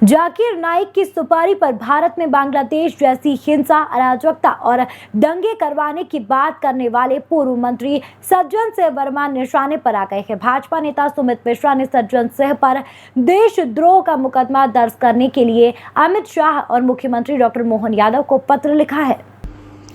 जाकिर नाइक की सुपारी पर भारत में बांग्लादेश जैसी हिंसा, अराजकता और दंगे करवाने की बात करने वाले पूर्व मंत्री सज्जन सिंह वर्मा निशाने पर आ गए हैं। भाजपा नेता सुमित मिश्रा ने सज्जन सिंह पर देशद्रोह का मुकदमा दर्ज करने के लिए अमित शाह और मुख्यमंत्री डॉक्टर मोहन यादव को पत्र लिखा है।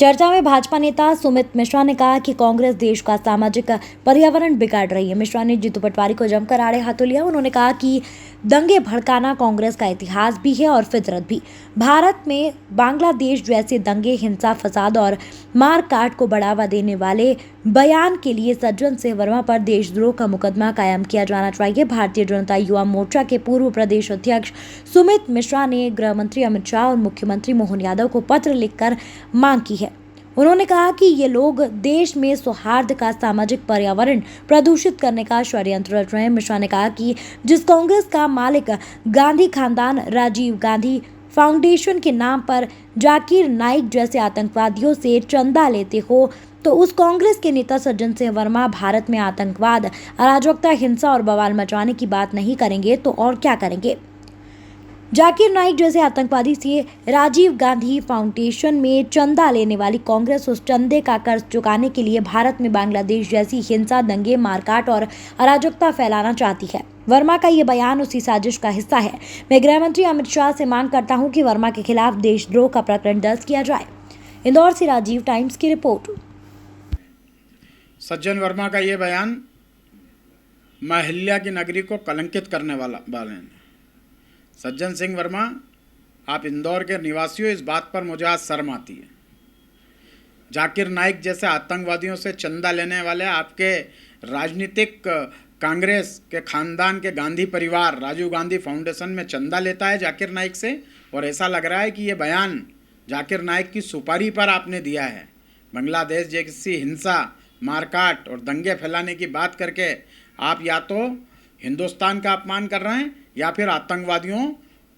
चर्चा में भाजपा नेता सुमित मिश्रा ने कहा कि कांग्रेस देश का सामाजिक पर्यावरण बिगाड़ रही है। मिश्रा ने जीतू पटवारी को जमकर आड़े हाथों लिया। उन्होंने कहा कि दंगे भड़काना कांग्रेस का इतिहास भी है और फितरत भी। भारत में बांग्लादेश जैसे दंगे, हिंसा, फसाद और मारकाट को बढ़ावा देने वाले बयान के लिए सज्जन सिंह वर्मा पर देशद्रोह का मुकदमा कायम किया जाना चाहिए। भारतीय जनता युवा मोर्चा के पूर्व प्रदेश अध्यक्ष सुमित मिश्रा ने गृह मंत्री अमित शाह और मुख्यमंत्री मोहन यादव को पत्र लिखकर मांग की है। उन्होंने कहा कि ये लोग देश में सौहार्द का सामाजिक पर्यावरण प्रदूषित करने का षड्यंत्र रच रहे हैं। मिश्रा ने कहा कि जिस कांग्रेस का मालिक गांधी खानदान राजीव गांधी फाउंडेशन के नाम पर जाकिर नाइक जैसे आतंकवादियों से चंदा लेते हो, तो उस कांग्रेस के नेता सज्जन सिंह वर्मा भारत में आतंकवाद, अराजकता, हिंसा और बवाल मचाने की बात नहीं करेंगे तो और क्या करेंगे। जाकिर नाइक जैसे आतंकवादी से राजीव गांधी फाउंडेशन में चंदा लेने वाली कांग्रेस उस चंदे का कर्ज चुकाने के लिए भारत में बांग्लादेश जैसी हिंसा, दंगे, मारकाट और अराजकता फैलाना चाहती है। वर्मा का ये बयान उसी साजिश का हिस्सा है। मैं गृह मंत्री अमित शाह से मांग करता हूं कि वर्मा के खिलाफ देशद्रोह का प्रकरण दर्ज किया जाए। इंदौर से राजीव टाइम्स की रिपोर्ट। सज्जन वर्मा का ये बयान अहिल्या की नगरी को कलंकित करने वाले हैं। सज्जन सिंह वर्मा, आप इंदौर के निवासी हो, इस बात पर मुझे आज शर्म आती है। जाकिर नाइक जैसे आतंकवादियों से चंदा लेने वाले आपके राजनीतिक कांग्रेस के खानदान के गांधी परिवार राजीव गांधी फाउंडेशन में चंदा लेता है जाकिर नाइक से, और ऐसा लग रहा है कि ये बयान जाकिर नाइक की सुपारी पर आपने दिया है। बांग्लादेश जैसी हिंसा, मारकाट और दंगे फैलाने की बात करके आप या तो हिंदुस्तान का अपमान कर रहे हैं या फिर आतंकवादियों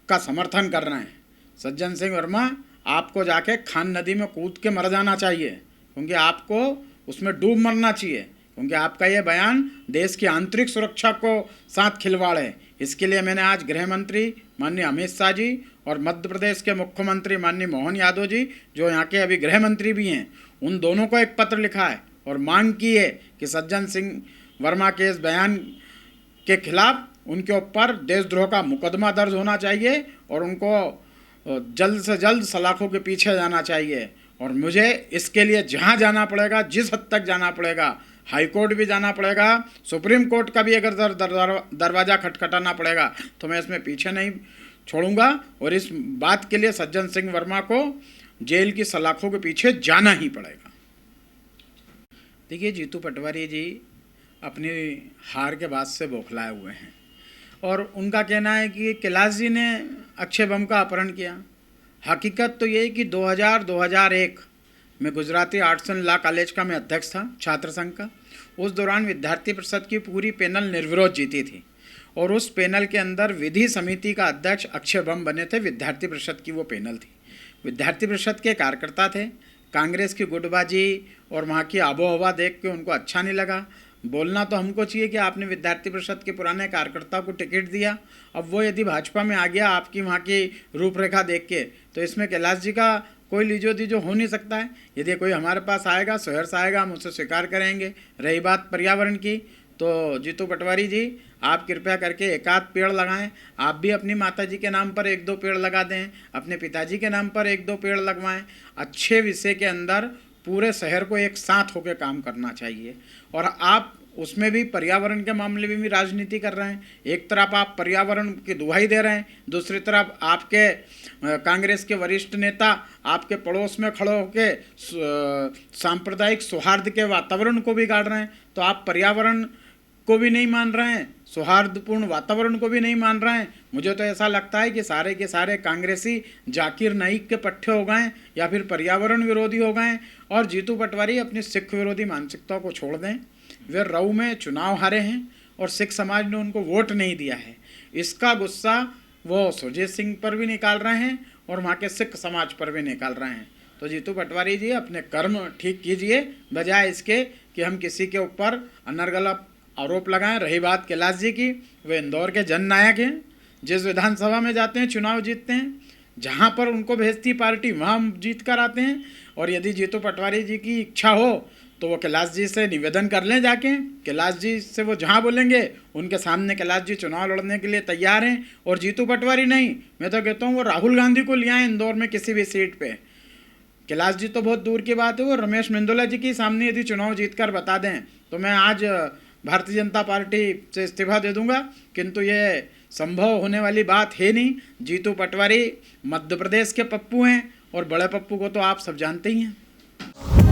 का समर्थन कर रहे हैं। सज्जन सिंह वर्मा, आपको जाके खान नदी में कूद के मर जाना चाहिए, क्योंकि आपको उसमें डूब मरना चाहिए, क्योंकि आपका ये बयान देश की आंतरिक सुरक्षा को साथ खिलवाड़ है। इसके लिए मैंने आज गृह मंत्री माननीय अमित शाह जी और मध्य प्रदेश के मुख्यमंत्री माननीय मोहन यादव जी, जो यहाँ के अभी गृह मंत्री भी हैं, उन दोनों को एक पत्र लिखा है और मांग की है कि सज्जन सिंह वर्मा के इस बयान के खिलाफ उनके ऊपर देशद्रोह का मुकदमा दर्ज होना चाहिए और उनको जल्द से जल्द सलाखों के पीछे जाना चाहिए। और मुझे इसके लिए जहाँ जाना पड़ेगा, जिस हद तक जाना पड़ेगा, हाई कोर्ट भी जाना पड़ेगा, सुप्रीम कोर्ट का भी अगर दरवाज़ा खटखटाना पड़ेगा, तो मैं इसमें पीछे नहीं छोड़ूंगा। और इस बात के लिए सज्जन सिंह वर्मा को जेल की सलाखों के पीछे जाना ही पड़ेगा। देखिए, जीतू पटवारी जी अपनी हार के बाद से बौखलाए हुए हैं और उनका कहना है कि कैलाश जी ने अक्षय बम का अपहरण किया। हकीकत तो ये है कि 2001 में Gujarati arts and law college का मैं अध्यक्ष था, छात्र संघ का। उस दौरान विद्यार्थी परिषद की पूरी पैनल निर्विरोध जीती थी और उस पैनल के अंदर विधि समिति का अध्यक्ष अक्षय बम बने थे। विद्यार्थी परिषद की वो पैनल थी। विद्यार्थी परिषद के कार्यकर्ता थे। कांग्रेस की गुटबाजी और वहाँ की आबो हवा देख के उनको अच्छा नहीं लगा। बोलना तो हमको चाहिए कि आपने विद्यार्थी परिषद के पुराने कार्यकर्ता को टिकट दिया, अब वो यदि भाजपा में आ गया आपकी वहाँ की रूपरेखा देख के, तो इसमें कैलाश जी का कोई लीजो दीजो हो नहीं सकता है। यदि कोई हमारे पास आएगा, सहर्ष आएगा, हम उसे स्वीकार करेंगे। रही बात पर्यावरण की, तो जीतू पटवारी जी, आप कृपया करके एक आध पेड़ लगाएं। आप भी अपनी माताजी के नाम पर 1-2 पेड़ लगा दें, अपने पिताजी के नाम पर 1-2 पेड़ लगवाएं। अच्छे विषय के अंदर पूरे शहर को एक साथ होकर काम करना चाहिए। और आप उसमें भी पर्यावरण के मामले में भी राजनीति कर रहे हैं। एक तरफ आप पर्यावरण की दुहाई दे रहे हैं, दूसरी तरफ आपके कांग्रेस के वरिष्ठ नेता आपके पड़ोस में खड़े होकर सांप्रदायिक सौहार्द के वातावरण को बिगाड़ रहे हैं। तो आप पर्यावरण को भी नहीं मान रहे हैं, सौहार्दपूर्ण वातावरण को भी नहीं मान रहे हैं। मुझे तो ऐसा लगता है कि सारे के सारे कांग्रेसी जाकिर नाइक के पट्टे हो गए या फिर पर्यावरण विरोधी हो गए। और जीतू पटवारी अपनी सिख विरोधी मानसिकता को छोड़ दें। वे रऊ में चुनाव हारे हैं और सिख समाज ने उनको वोट नहीं दिया है। इसका गुस्सा वो सुरजीत सिंह पर भी निकाल रहे हैं और वहाँ के सिख समाज पर भी निकाल रहे हैं। तो जीतू पटवारी जी, अपने कर्म ठीक कीजिए, बजाय इसके कि हम किसी के ऊपर अनर्गल आरोप लगाएं। रही बात कैलाश जी की, वे इंदौर के जननायक हैं। जिस विधानसभा में जाते हैं चुनाव जीतते हैं, जहाँ पर उनको भेजती पार्टी वहाँ जीत कर आते हैं। और यदि जीतू पटवारी जी की इच्छा हो तो वो कैलाश जी से निवेदन कर लें जाके, कैलाश जी से वो जहाँ बोलेंगे उनके सामने कैलाश जी चुनाव लड़ने के लिए तैयार हैं। और जीतू पटवारी नहीं, मैं तो कहता हूँ वो राहुल गांधी को ले आए इंदौर में किसी भी सीट पे। कैलाश जी तो बहुत दूर की बात है, वो रमेश मेंदोला जी के सामने यदि चुनाव जीत कर बता दें तो मैं आज भारतीय जनता पार्टी से इस्तीफा दे दूंगा। किंतु ये संभव होने वाली बात है नहीं। जीतू पटवारी मध्य प्रदेश के पप्पू हैं और बड़े पप्पू को तो आप सब जानते ही हैं।